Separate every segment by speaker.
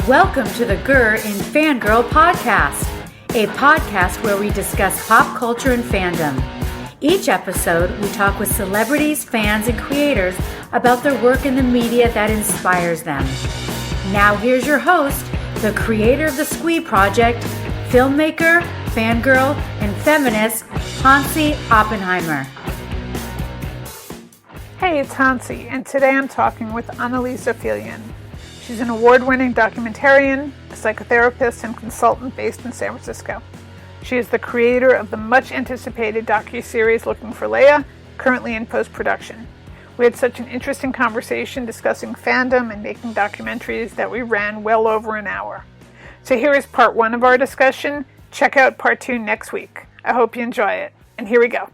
Speaker 1: Welcome to the Gur in Fangirl podcast, a podcast where we discuss pop culture and fandom. Each episode, we talk with celebrities, fans, and creators about their work in the media that inspires them. Now here's your host, the creator of the Squee project, filmmaker, fangirl, and feminist, Annalise Oppenheimer.
Speaker 2: Hey, it's Hansi, and today I'm talking with Annalise Ophelian. She's an award-winning documentarian, a psychotherapist, and consultant based in San Francisco. She is the creator of the much-anticipated docuseries Looking for Leia, currently in post-production. We had such an interesting conversation discussing fandom and making documentaries that we ran well over an hour. So here is part one of our discussion. Check out part two next week. I hope you enjoy it. And here we go.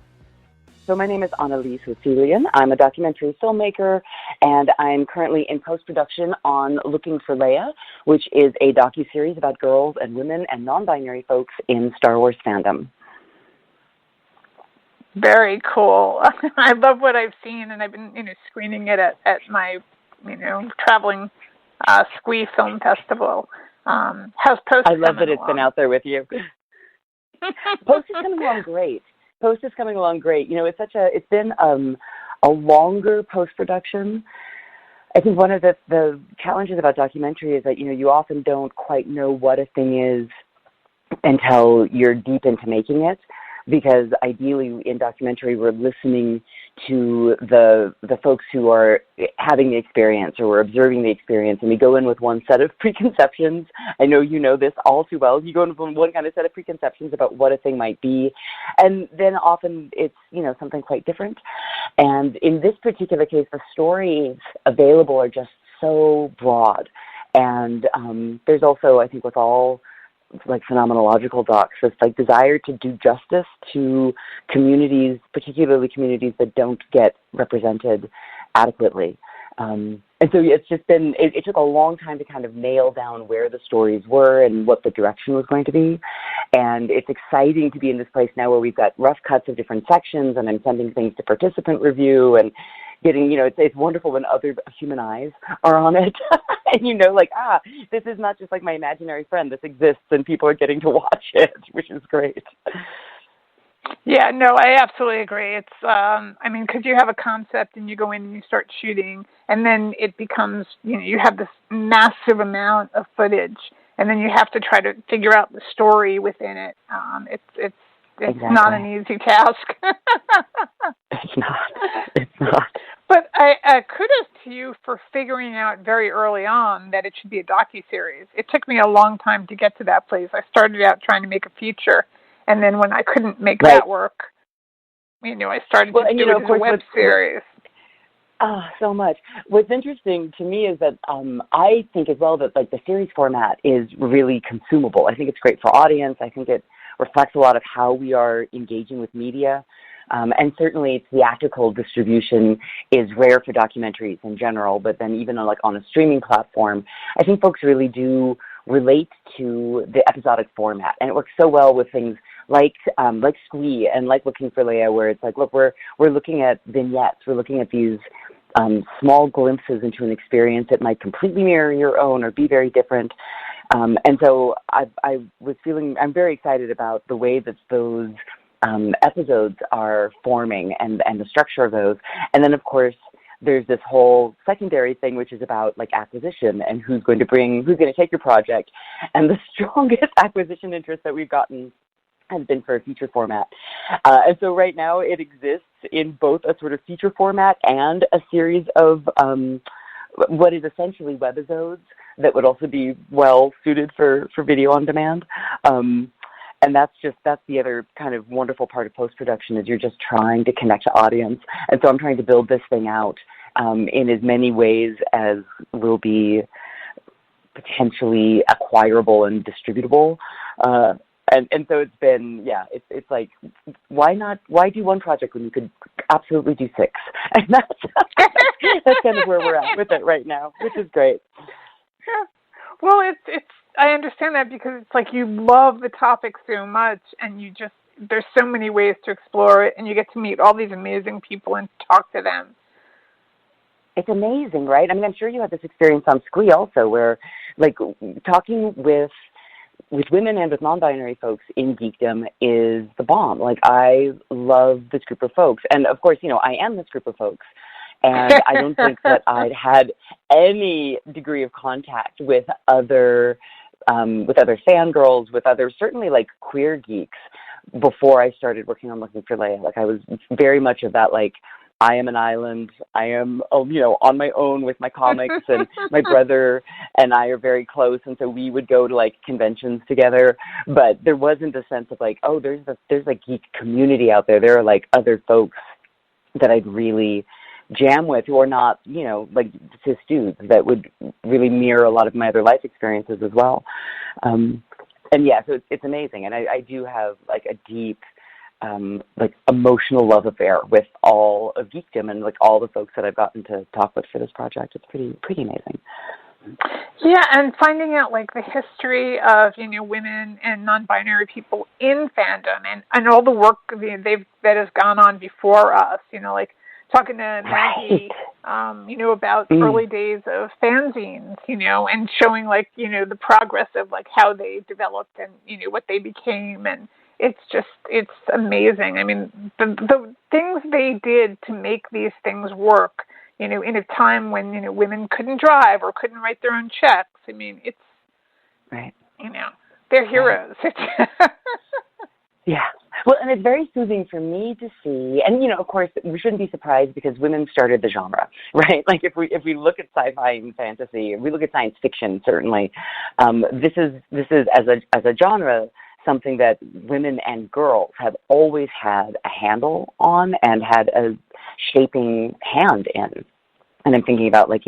Speaker 3: So my name is Annalise Ophelian. I'm a documentary filmmaker, and I'm currently in post-production on Looking for Leia, which is a docuseries about girls and women and non-binary folks in Star Wars fandom.
Speaker 2: Very cool. I love what I've seen, and I've been, screening it at my, traveling Squee Film Festival. How's Post?
Speaker 3: I love that it's been out there with you. Post is coming along great. Post is coming along great. It's been a longer post-production. I think one of the challenges about documentary is that, you often don't quite know what a thing is until you're deep into making it, because ideally in documentary we're listening to the folks who are having the experience or we're observing the experience, and we go in with one set of preconceptions. I know you know this all too well. You go in with one kind of set of preconceptions about what a thing might be, and then often it's something quite different. And in this particular case, the stories available are just so broad, and there's also, I think, with all phenomenological docs, this desire to do justice to communities, particularly communities that don't get represented adequately. And so it's just been, it took a long time to kind of nail down where the stories were and what the direction was going to be. And it's exciting to be in this place now where we've got rough cuts of different sections, and I'm sending things to participant review and getting, it's wonderful when other human eyes are on it. And this is not just my imaginary friend. This exists and people are getting to watch it, which is great.
Speaker 2: Yeah, no, I absolutely agree. It's, because you have a concept and you go in and you start shooting, and then it becomes, you have this massive amount of footage, and then you have to try to figure out the story within it. It's exactly. Not an easy task.
Speaker 3: It's not.
Speaker 2: But I kudos to you for figuring out very early on that it should be a docuseries. It took me a long time to get to that place. I started out trying to make a feature, and then when I couldn't make that work, I started to do it as a web series.
Speaker 3: So much. What's interesting to me is that I think as well that the series format is really consumable. I think it's great for audience. I think it reflects a lot of how we are engaging with media. And certainly theatrical distribution is rare for documentaries in general, but then even on a streaming platform, I think folks really do relate to the episodic format. And it works so well with things like Squee and Looking for Leia, where it's look, we're looking at vignettes, we're looking at these small glimpses into an experience that might completely mirror your own or be very different. And so I was feeling, I'm very excited about the way that those episodes are forming and the structure of those. And then, of course, there's this whole secondary thing, which is about acquisition and who's going to take your project. And the strongest acquisition interest that we've gotten has been for a feature format. And so right now it exists in both a sort of feature format and a series of what is essentially webisodes that would also be well suited for video on demand. And that's the other kind of wonderful part of post-production is you're just trying to connect to audience. And so I'm trying to build this thing out in as many ways as will be potentially acquirable and distributable. And so it's been, it's why do one project when you could absolutely do 6? And that's kind of where we're at with it right now, which is great.
Speaker 2: Yeah. Well, I understand that because it's you love the topic so much, and there's so many ways to explore it, and you get to meet all these amazing people and talk to them.
Speaker 3: It's amazing, right? I mean, I'm sure you had this experience on Squee also, where, like, talking with women and with non-binary folks in geekdom is the bomb. Like, I love this group of folks. And, of course, I am this group of folks. And I don't think that I'd had any degree of contact with other fangirls, with other, certainly, like, queer geeks before I started working on Looking for Leia. Like, I was very much of that, like, I am an island. I am, on my own with my comics, and my brother and I are very close, and so we would go to, like, conventions together. But there wasn't a sense of, like, oh, there's a geek community out there. There are, like, other folks that I'd really jam with who are not, like, cis dudes that would really mirror a lot of my other life experiences as well. And yeah, so it's amazing, and I do have, like, a deep like, emotional love affair with all of geekdom and, like, all the folks that I've gotten to talk with for this project. It's pretty amazing.
Speaker 2: Yeah, and finding out, like, the history of, women and non-binary people in fandom and all the work that has gone on before us, like talking to Maggie, about early days of fanzines, and showing, like, the progress of, like, how they developed and, what they became. And it's amazing. I mean, the things they did to make these things work, in a time when, women couldn't drive or couldn't write their own checks. I mean, it's,
Speaker 3: right.
Speaker 2: They're heroes. Right.
Speaker 3: Yeah. Well, and it's very soothing for me to see, and, of course, we shouldn't be surprised because women started the genre, right? Like, if we look at sci-fi and fantasy, if we look at science fiction, certainly, this is as a genre, something that women and girls have always had a handle on and had a shaping hand in. And I'm thinking about, like,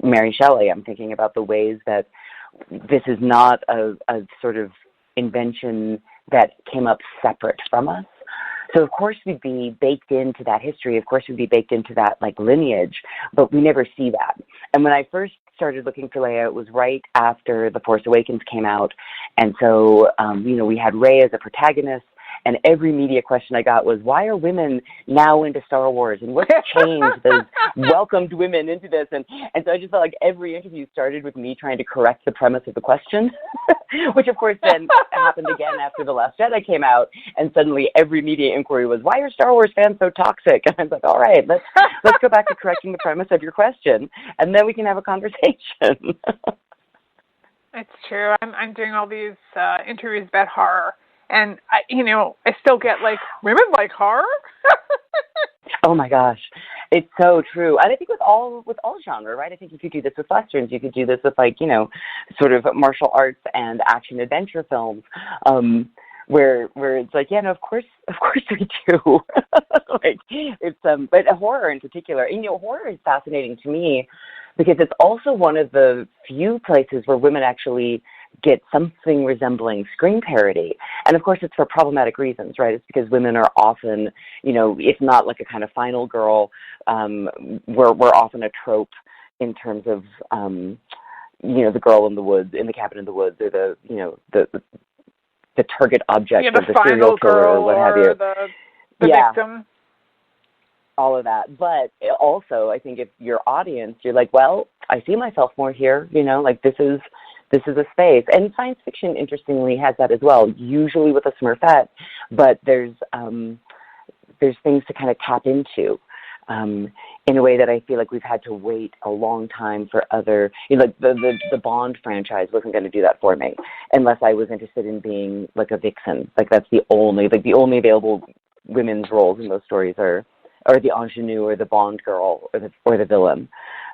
Speaker 3: Mary Shelley. I'm thinking about the ways that this is not a sort of invention that came up separate from us. So, of course, we'd be baked into that history. Of course, we'd be baked into that, like, lineage, but we never see that. And when I first started Looking for Leia, it was right after The Force Awakens came out. And so, we had Rey as a protagonist. And every media question I got was, why are women now into Star Wars? And what's changed that has welcomed women into this? And so I just felt like every interview started with me trying to correct the premise of the question, which, of course, then happened again after The Last Jedi came out. And suddenly every media inquiry was, why are Star Wars fans so toxic? And I was like, all right, let's go back to correcting the premise of your question, and then we can have a conversation.
Speaker 2: It's true. I'm doing all these interviews about horror. And, I still get, like, women like horror?
Speaker 3: Oh, my gosh. It's so true. And I think with all genre, right? I think if you do this with Westerns, you could do this with, like, sort of martial arts and action adventure films, where it's like, yeah, no, of course we do. Like, it's, but horror in particular. And, horror is fascinating to me because it's also one of the few places where women actually get something resembling screen parody. And of course it's for problematic reasons, right? It's because women are often, if not like a kind of final girl, we're often a trope in terms of, the girl in the woods, in the cabin in the woods, or the target object of the serial killer or what have you.
Speaker 2: The victim.
Speaker 3: All of that. But also, I think if your audience, you're like, well, I see myself more here, like this is a space. And science fiction, interestingly, has that as well, usually with a Smurfette, but there's things to kind of tap into in a way that I feel like we've had to wait a long time for other, like the Bond franchise wasn't going to do that for me unless I was interested in being like a vixen. Like that's the only available women's roles in those stories are the ingenue or the Bond girl or the villain.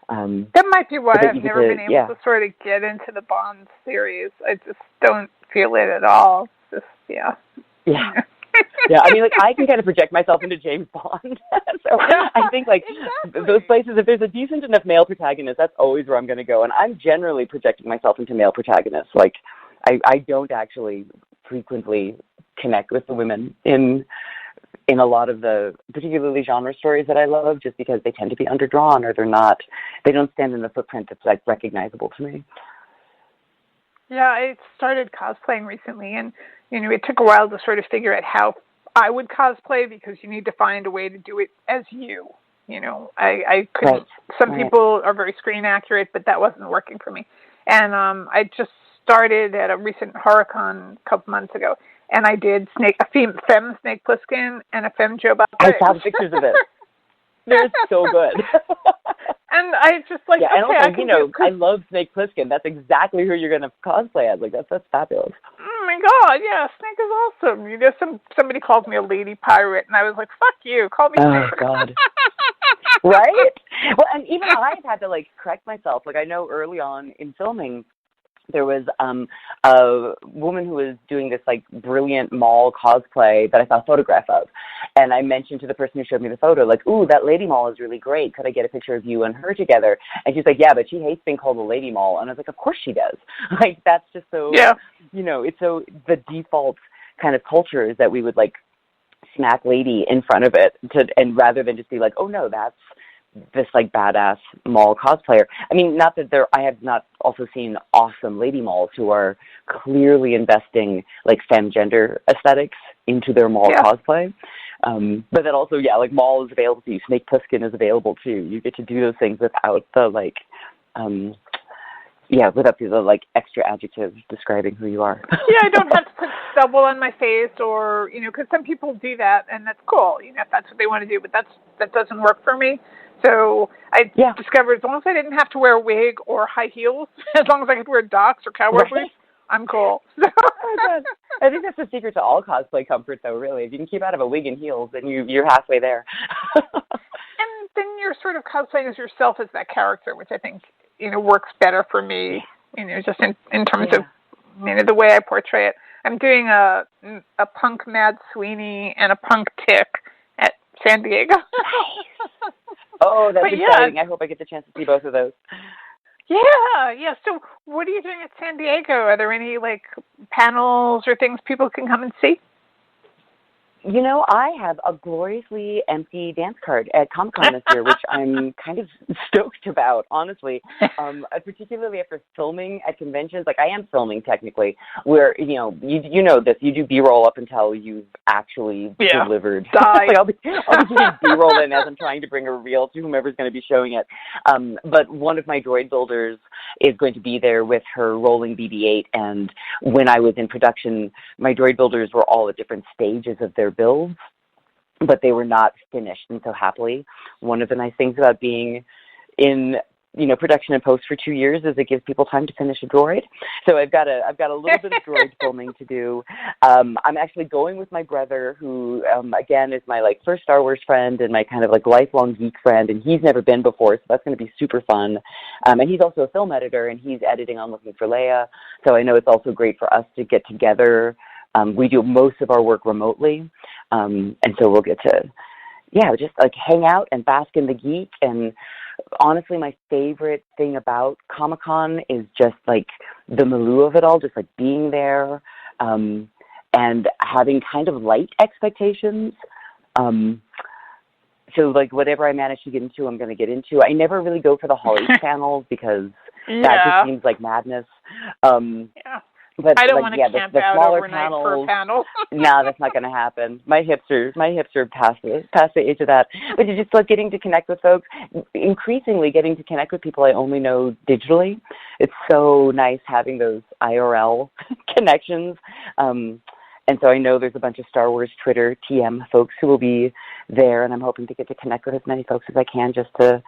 Speaker 2: That might be why I've never been able to sort of get into the Bond series. I just don't feel it at all. Just, yeah.
Speaker 3: Yeah, I mean, like, I can kind of project myself into James Bond. So I think, like, those places, if there's a decent enough male protagonist, that's always where I'm going to go. And I'm generally projecting myself into male protagonists. Like, I don't actually frequently connect with the women in a lot of the particularly genre stories that I love, just because they tend to be underdrawn or they don't stand in the footprint that's, like, recognizable to me.
Speaker 2: Yeah, I started cosplaying recently, and, it took a while to sort of figure out how I would cosplay, because you need to find a way to do it as you, I couldn't.
Speaker 3: Right.
Speaker 2: Some people are very screen accurate, but that wasn't working for me. And I just started at a recent HorrorCon a couple months ago, and I did a femme Snake Plissken and a femme Joe Bob.
Speaker 3: I saw the pictures of it. They're so good.
Speaker 2: And I just like,
Speaker 3: and also,
Speaker 2: I
Speaker 3: I love Snake Plissken. That's exactly who you're going to cosplay as. Like, that's fabulous.
Speaker 2: Oh my God, yeah, Snake is awesome. Somebody called me a lady pirate, and I was like, fuck you, call me Snake.
Speaker 3: Oh, God. Right? Well, and even I've had to, correct myself. I know early on in filming, there was a woman who was doing this, brilliant mall cosplay that I saw a photograph of. And I mentioned to the person who showed me the photo, ooh, that lady mall is really great. Could I get a picture of you and her together? And she's like, yeah, but she hates being called a lady mall. And I was like, of course she does. That's just so, it's so the default kind of culture is that we would, smack lady in front of it, and rather than just be like, oh, no, that's this badass mall cosplayer. I mean, not that I have not also seen awesome lady malls who are clearly investing femme gender aesthetics into their mall cosplay. But then also, mall is available to you. Snake Plissken is available too. You get to do those things without the without the extra adjectives describing who you are.
Speaker 2: I don't have to put stubble on my face or, because some people do that and that's cool, if that's what they want to do, but that doesn't work for me. So I discovered as long as I didn't have to wear a wig or high heels, as long as I could wear Docs or cowboy boots, I'm cool.
Speaker 3: I think that's the secret to all cosplay comfort, though, really. If you can keep out of a wig and heels, then you're halfway there.
Speaker 2: And then you're sort of cosplaying as yourself as that character, which I think, works better for me, just in terms of, the way I portray it. I'm doing a punk Mad Sweeney and a punk Tick at San Diego.
Speaker 3: Oh, that's exciting. I hope I get the chance to see both of those.
Speaker 2: Yeah. So what are you doing at San Diego? Are there any, panels or things people can come and see?
Speaker 3: I have a gloriously empty dance card at Comic-Con this year, which I'm kind of stoked about, honestly. Particularly after filming at conventions. I am filming, technically, where, you know this. You do B-roll up until you've actually delivered. I'll be doing B-roll then as I'm trying to bring a reel to whomever's going to be showing it. But one of my droid builders is going to be there with her rolling BB-8, and when I was in production, my droid builders were all at different stages of their builds, but they were not finished. And so happily, one of the nice things about being in production and post for 2 years is it gives people time to finish a droid. So I've got a little bit of droid filming to do. I'm actually going with my brother, who again is my first Star Wars friend and my kind of lifelong geek friend, and he's never been before, so that's going to be super fun. And he's also a film editor, and he's editing on Looking for Leia, so I know it's also great for us to get together. We do most of our work remotely, and so we'll get to, just hang out and bask in the geek. And honestly, my favorite thing about Comic-Con is just the milieu of it all, just being there and having kind of light expectations. So whatever I manage to get into, I'm going to get into. I never really go for the Holly panels because that just seems like madness. But
Speaker 2: I don't want to camp
Speaker 3: the
Speaker 2: out
Speaker 3: smaller
Speaker 2: overnight
Speaker 3: panels,
Speaker 2: for a panel.
Speaker 3: No, that's not going to happen. My hips are past the age of that. But you're just getting to connect with folks. Increasingly getting to connect with people I only know digitally. It's so nice having those IRL connections. And so I know there's a bunch of Star Wars Twitter TM folks who will be there, and I'm hoping to get to connect with as many folks as I can just to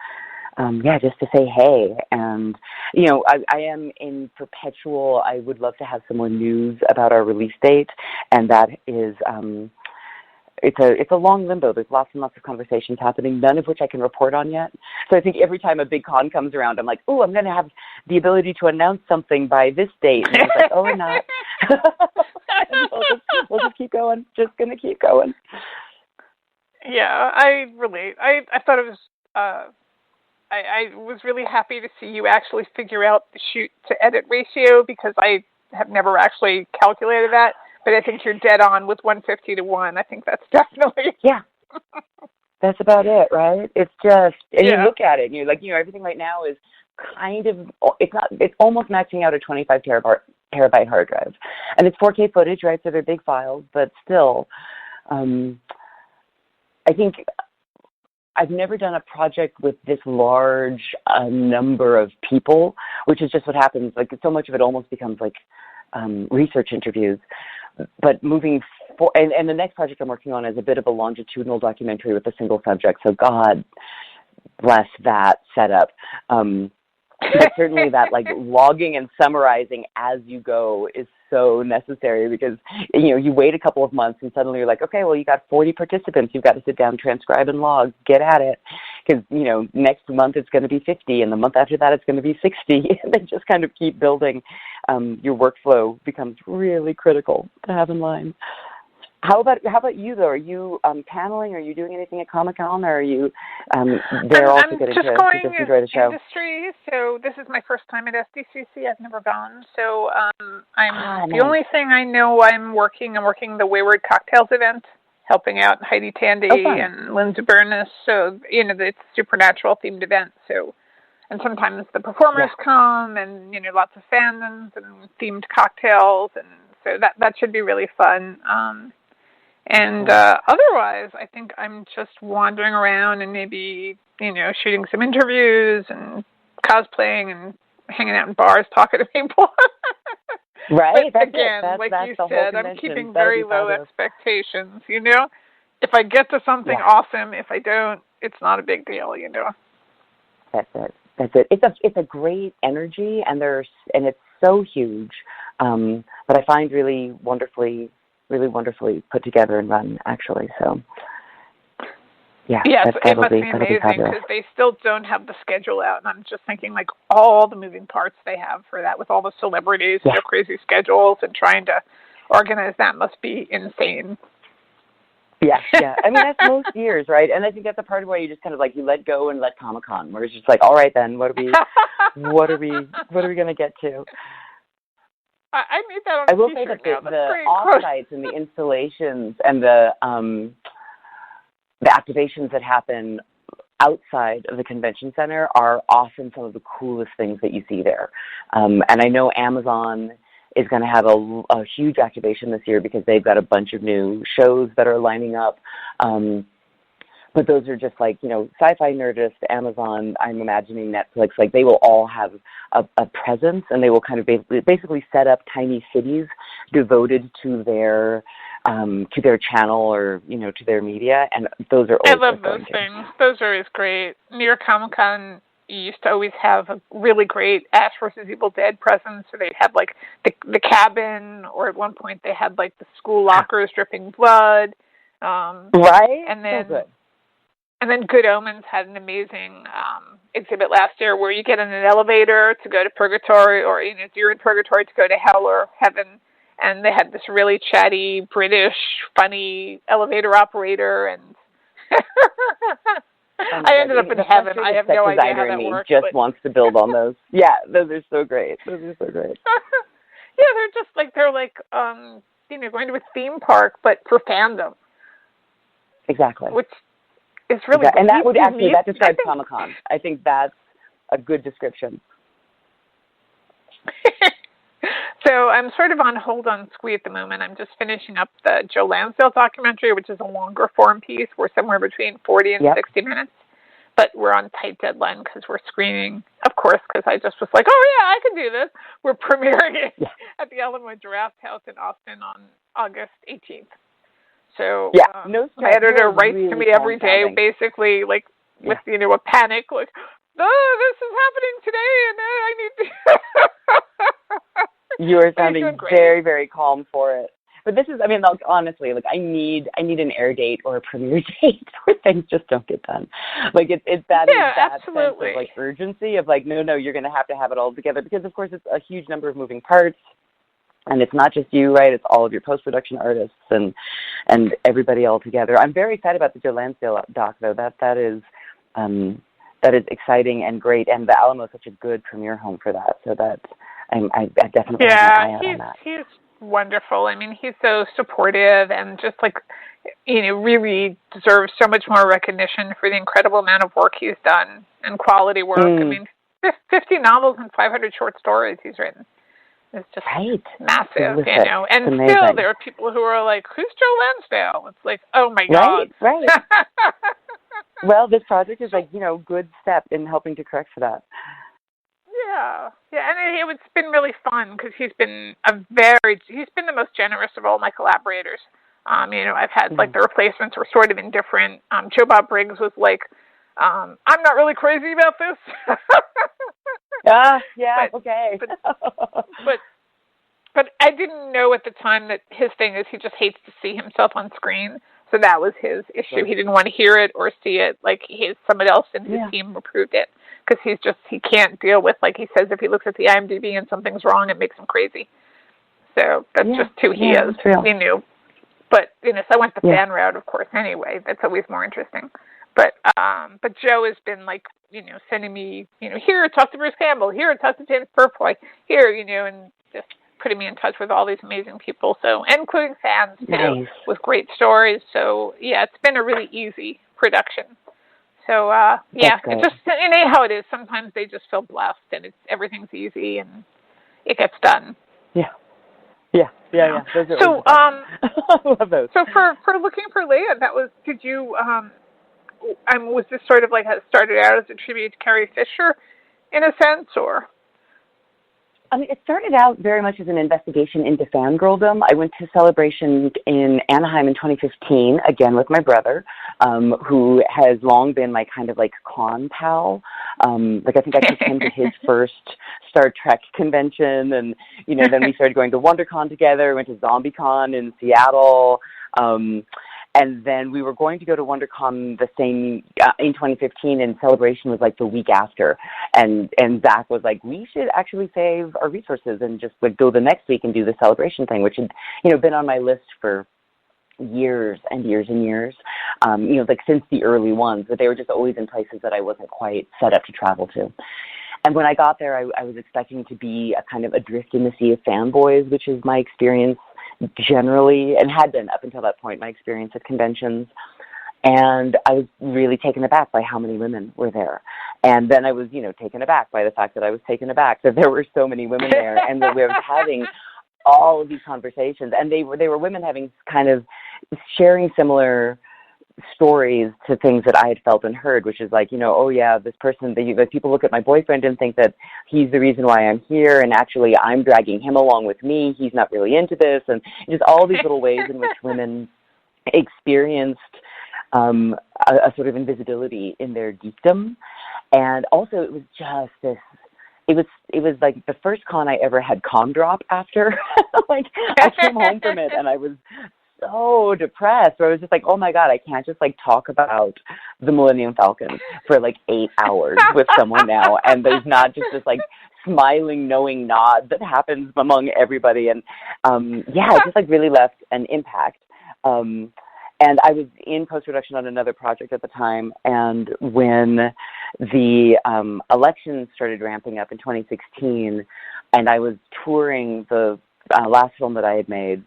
Speaker 3: say hey. And, I am in perpetual, I would love to have some more news about our release date, and that is, it's a long limbo. There's lots and lots of conversations happening, none of which I can report on yet. So I think every time a big con comes around, I'm like, oh, I'm going to have the ability to announce something by this date. And it's oh, we're not. we'll just keep going. Just going to keep going.
Speaker 2: Yeah, I relate. I thought it was... I was really happy to see you actually figure out the shoot to edit ratio, because I have never actually calculated that, but I think you're dead on with 150-1. I think that's definitely... Yeah.
Speaker 3: That's about it, right? It's just, and you look at it and you're like, everything right now is kind of, it's almost maxing out a 25 terabyte hard drive. And it's 4K footage, right? So they're big files, but still, I think I've never done a project with this large number of people, which is just what happens. Like, so much of it almost becomes like research interviews. But moving forward, and the next project I'm working on is a bit of a longitudinal documentary with a single subject. So God bless that setup. But certainly that like logging and summarizing as you go is so necessary, because, you know, you wait a couple of months and suddenly you're like, okay, well, you got 40 participants. You've got to sit down, transcribe, and log. Get at it. Because, you know, next month it's going to be 50, and the month after that it's going to be 60. And then just kind of keep building. Your workflow becomes really critical to have in line. How about you, though? Are you paneling? Are you doing anything at Comic-Con? Or are you there also
Speaker 2: I'm
Speaker 3: getting
Speaker 2: just
Speaker 3: to
Speaker 2: going
Speaker 3: just enjoy the show?
Speaker 2: Industry, so this is my first time at SDCC. I've never gone. So I'm the
Speaker 3: nice.
Speaker 2: only thing I know I'm working the Wayward Cocktails event, helping out Heidi Tandy and Lindsay Burness. So, you know, it's a supernatural themed event. So, and sometimes the performers come, and, you know, lots of fandoms and themed cocktails, and so that should be really fun. And otherwise, I think I'm just wandering around and maybe, you know, shooting some interviews and cosplaying and hanging out in bars, talking to people.
Speaker 3: Right.
Speaker 2: But again, like you said, I'm keeping very low expectations, you know. If I get to something, awesome. If I don't, it's not a big deal, you know.
Speaker 3: That's it. It's a great energy, and it's so huge. But I find really wonderfully put together and run, actually. So, yes,
Speaker 2: it must be amazing, because they still don't have the schedule out. And I'm just thinking, like, all the moving parts they have for that, with all the celebrities and their crazy schedules, and trying to organize that must be insane.
Speaker 3: Yeah. I mean, that's most years, right? And I think that's a part of why you just kind of like, you let go and let Comic-Con, where it's just like, all right, then, what are we going to get to?
Speaker 2: I made that on
Speaker 3: I will say that the off-sites and the installations and the activations that happen outside of the convention center are often some of the coolest things that you see there. And I know Amazon is going to have a huge activation this year, because they've got a bunch of new shows that are lining up. But those are just like, you know, Sci-Fi Nerdist, Amazon, I'm imagining Netflix, like they will all have a presence, and they will kind of basically set up tiny cities devoted to their channel, or, you know, to their media. And those are always, I love those things.
Speaker 2: Those are always great. New York Comic-Con used to always have a really great Ash vs. Evil Dead presence. So they'd have like the cabin, or at one point they had like the school lockers dripping blood.
Speaker 3: Right?
Speaker 2: And then,
Speaker 3: so good.
Speaker 2: And then Good Omens had an amazing exhibit last year, where you get in an elevator to go to purgatory, or, you know, if you're in purgatory, to go to hell or heaven. And they had this really chatty, British, funny elevator operator, and I ended up in heaven. I have no idea how that works.
Speaker 3: Just wants to build on those. Yeah, those are so great.
Speaker 2: Yeah, they're like you know, going to a theme park, but for fandom.
Speaker 3: Exactly.
Speaker 2: Which is really
Speaker 3: and that describes Comic-Con. I think that's a good description.
Speaker 2: So I'm sort of on hold on Squee at the moment. I'm just finishing up the Joe Lansdale documentary, which is a longer form piece. We're somewhere between 40 and 60 minutes. But we're on tight deadline because we're screening, of course, because I just was like, oh, yeah, I can do this. We're premiering it at the Alamo Draft House in Austin on August 18th. So my editor writes to me every day, basically, like, with, you know, a panic, like, oh, this is happening today, and I need to...
Speaker 3: You are sounding very, very calm for it. But this is, I mean, honestly, like, I need an air date or a premiere date where things just don't get done. Like, it's that sense of, like, urgency of, like, no, you're going to have it all together. Because, of course, it's a huge number of moving parts. And it's not just you, right? It's all of your post-production artists and everybody all together. I'm very excited about the Joe Lansdale doc, though. That is exciting and great. And the Alamo is such a good premiere home for that. So that I definitely have an eye out on that.
Speaker 2: He's wonderful. I mean, he's so supportive and just, like, you know, really deserves so much more recognition for the incredible amount of work he's done and quality work. I mean, 50 novels and 500 short stories he's written. It's just massive, you know. And still there are people who are like, who's Joe Lansdale? It's like, oh, my God.
Speaker 3: Right. Well, this project is like, good step in helping to correct for that.
Speaker 2: Yeah, and it's been really fun because he's been the most generous of all my collaborators. I've had like the replacements were sort of indifferent. Joe Bob Briggs was like, I'm not really crazy about this.
Speaker 3: Yeah, okay.
Speaker 2: But I didn't know at the time that his thing is he just hates to see himself on screen. So that was his issue. He didn't want to hear it or see it. Like someone else in his team approved it because he can't deal with, like he says, if he looks at the IMDb and something's wrong, it makes him crazy. So that's just who he is. He knew. But, so I went the fan route, of course, anyway. That's always more interesting. But Joe has been like, sending me, here, talk to Bruce Campbell, here, talk to James Purfoy, here, and just putting me in touch with all these amazing people, including fans too, with great stories. So it's been a really easy production. So it's just how it is. Sometimes they just feel blessed, and everything's easy and it gets done.
Speaker 3: Yeah. Those are
Speaker 2: so
Speaker 3: I love those.
Speaker 2: So for looking for Leia, did you was this sort of like started out as a tribute to Carrie Fisher, in a sense, or?
Speaker 3: It started out very much as an investigation into fangirldom. I went to Celebration in Anaheim in 2015, again with my brother, who has long been my kind of like con pal. I think I took him to his first Star Trek convention, and, then we started going to WonderCon together, went to ZombieCon in Seattle, and then we were going to go to WonderCon the same in 2015, and Celebration was like the week after. And Zach was like, we should actually save our resources and just like go the next week and do the Celebration thing, which had been on my list for years and years and years. Like since the early ones, but they were just always in places that I wasn't quite set up to travel to. And when I got there, I was expecting to be a kind of adrift in the sea of fanboys, which is my experience generally, and had been up until that point, my experience at conventions. And I was really taken aback by how many women were there. And then I was, taken aback by the fact that I was taken aback that there were so many women there, and that we were having all of these conversations. And they were women having kind of sharing similar stories to things that I had felt and heard, which is like, this person, people look at my boyfriend and think that he's the reason why I'm here, and actually I'm dragging him along with me. He's not really into this, and just all these little ways in which women experienced a sort of invisibility in their geekdom. And also it was just this, it was like the first con I ever had com drop after. Like I came home from it and I was so depressed, where I was just like, oh my God, I can't just like talk about the Millennium Falcon for like 8 hours with someone now, and there's not just this like smiling, knowing nod that happens among everybody. And it just like really left an impact. And I was in post-production on another project at the time, and when the elections started ramping up in 2016, and I was touring the last film that I had made,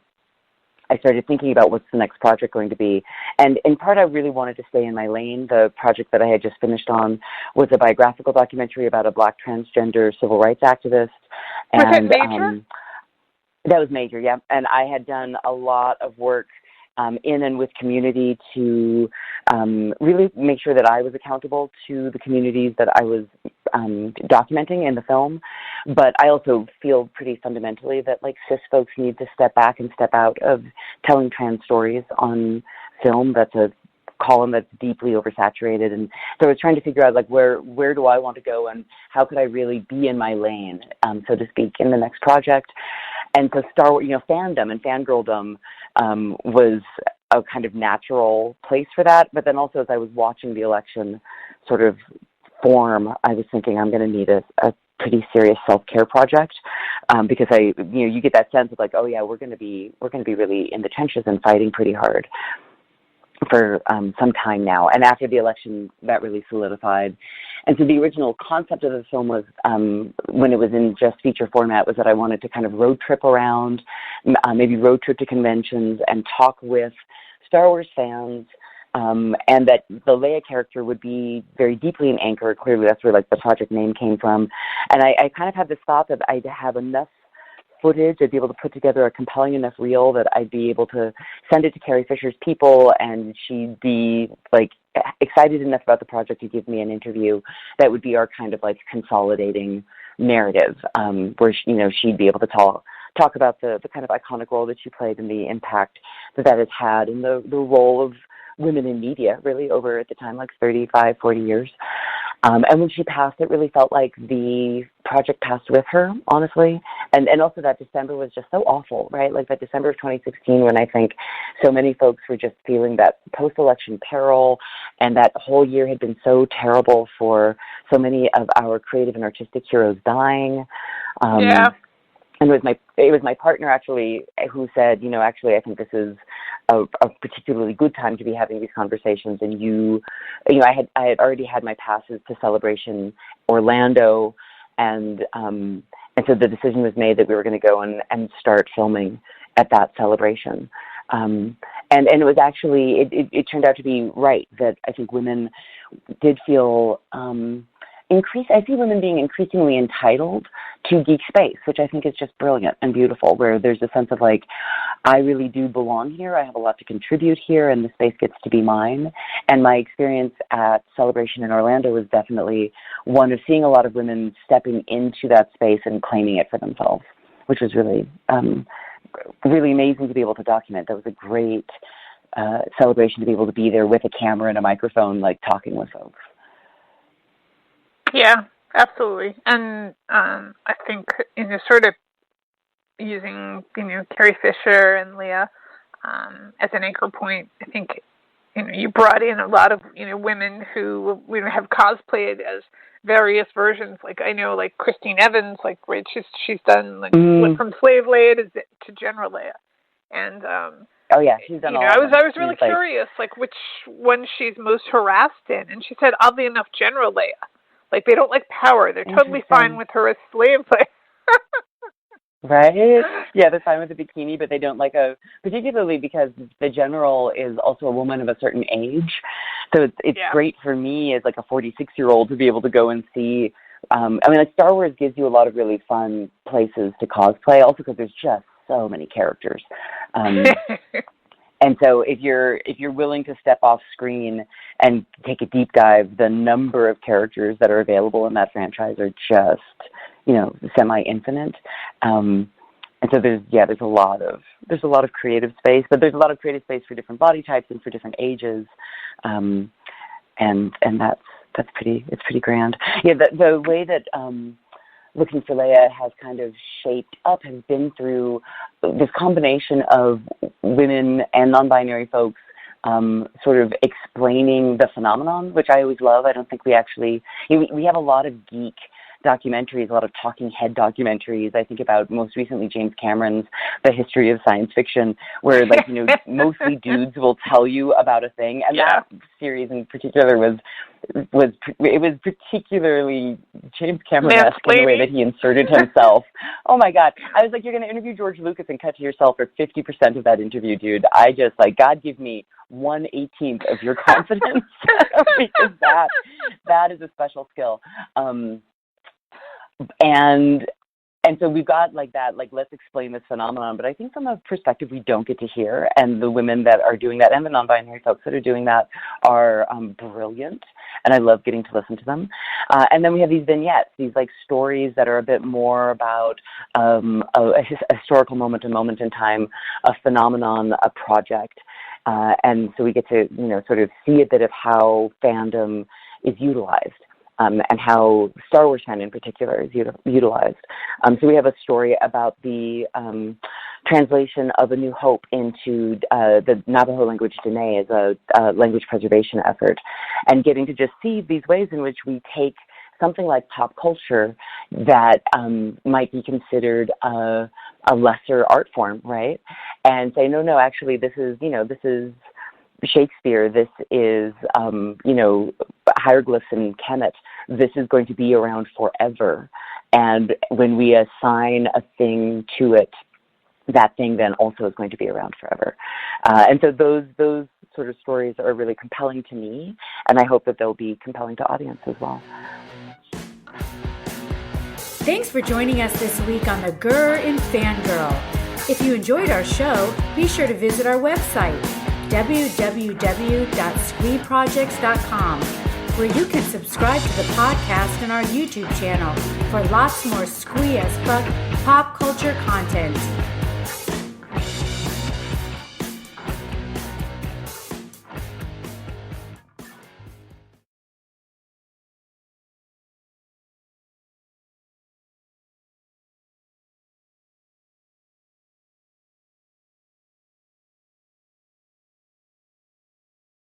Speaker 3: I started thinking about what's the next project going to be. And in part, I really wanted to stay in my lane. The project that I had just finished on was a biographical documentary about a Black transgender civil rights activist.
Speaker 2: Was that major?
Speaker 3: That was major, yeah. And I had done a lot of work in and with community to really make sure that I was accountable to the communities that I was documenting in the film. But I also feel pretty fundamentally that like cis folks need to step back and step out of telling trans stories on film. That's a column that's deeply oversaturated. And so I was trying to figure out like where do I want to go, and how could I really be in my lane, so to speak, in the next project. And so Star Wars, fandom and fangirldom was a kind of natural place for that. But then also as I was watching the election sort of form, I was thinking I'm going to need a pretty serious self-care project, because you get that sense of like, oh yeah, we're going to be really in the trenches and fighting pretty hard for some time now. And after the election, that really solidified. And so the original concept of the film was, when it was in just feature format, was that I wanted to kind of road trip around, maybe road trip to conventions and talk with Star Wars fans, and that the Leia character would be very deeply an anchor. Clearly that's where like the project name came from. And I kind of had this thought that I'd have enough footage. I'd be able to put together a compelling enough reel that I'd be able to send it to Carrie Fisher's people, and she'd be like excited enough about the project to give me an interview that would be our kind of like consolidating narrative, where she'd be able to talk about the kind of iconic role that she played and the impact that has had in the role of women in media, really, over at the time, like 35, 40 years. And when she passed, it really felt like the project passed with her, honestly. And also that December was just so awful, right? Like that December of 2016, when I think so many folks were just feeling that post-election peril, and that whole year had been so terrible for so many of our creative and artistic heroes dying. And it was my partner, actually, who said, actually, I think this is a particularly good time to be having these conversations. And I had already had my passes to Celebration Orlando, and so the decision was made that we were going to go and start filming at that celebration. And it was actually, it turned out to be right, that I think women did feel I see women being increasingly entitled to geek space, which I think is just brilliant and beautiful, where there's a sense of like, I really do belong here, I have a lot to contribute here, and the space gets to be mine. And my experience at Celebration in Orlando was definitely one of seeing a lot of women stepping into that space and claiming it for themselves, which was really, really amazing to be able to document. That was a great celebration to be able to be there with a camera and a microphone, like talking with folks.
Speaker 2: Yeah, absolutely. And I think, sort of using, Carrie Fisher and Leia as an anchor point, I think, you brought in a lot of, women who have cosplayed as various versions. Like, I know, like, Christine Evans, like, right, she's done, like, from Slave Leia to General Leia. And,
Speaker 3: oh, yeah, she's done all
Speaker 2: I was really
Speaker 3: she's
Speaker 2: curious, like, which one she's most harassed in. And she said, oddly enough, General Leia. Like, they don't like power. They're totally fine with her as slave play.
Speaker 3: Right? Yeah, they're fine with the bikini, but they don't like particularly because the general is also a woman of a certain age. So it's great for me as like a 46-year-old to be able to go and see. Like Star Wars gives you a lot of really fun places to cosplay, also because there's just so many characters. And so if you're willing to step off screen and take a deep dive, the number of characters that are available in that franchise are just, semi-infinite. And so there's a lot of creative space, but there's a lot of creative space for different body types and for different ages. And it's pretty grand. Yeah, the way that Looking for Leia has kind of shaped up has been through this combination of women and non-binary folks sort of explaining the phenomenon, which I always love. I don't think we have a lot of geek documentaries, a lot of talking head documentaries. I think about most recently James Cameron's The History of Science Fiction, where mostly dudes will tell you about a thing, and that series in particular was particularly James Cameron-esque in the way that he inserted himself. Oh my God. I was like, you're going to interview George Lucas and cut to yourself for 50% of that interview, dude. I just God give me 1/18 of your confidence because that is a special skill. And so we've got let's explain this phenomenon, but I think from a perspective we don't get to hear, and the women that are doing that and the non-binary folks that are doing that are brilliant, and I love getting to listen to them. And then we have these vignettes, these stories that are a bit more about a historical moment in time, a phenomenon, a project, and so we get to sort of see a bit of how fandom is utilized. And how Star Wars fan in particular is utilized. So we have a story about the translation of A New Hope into the Navajo language Dene as a language preservation effort, and getting to just see these ways in which we take something like pop culture that might be considered a lesser art form, right? And say, no, actually, this is Shakespeare, this is, hieroglyphs and Kemet. This is going to be around forever. And when we assign a thing to it, that thing then also is going to be around forever. And so those sort of stories are really compelling to me, and I hope that they'll be compelling to audience as well.
Speaker 1: Thanks for joining us this week on the Grr in Fangirl. If you enjoyed our show, be sure to visit our website, www.squeeprojects.com, where you can subscribe to the podcast and our YouTube channel for lots more Squee as fuck pop culture content.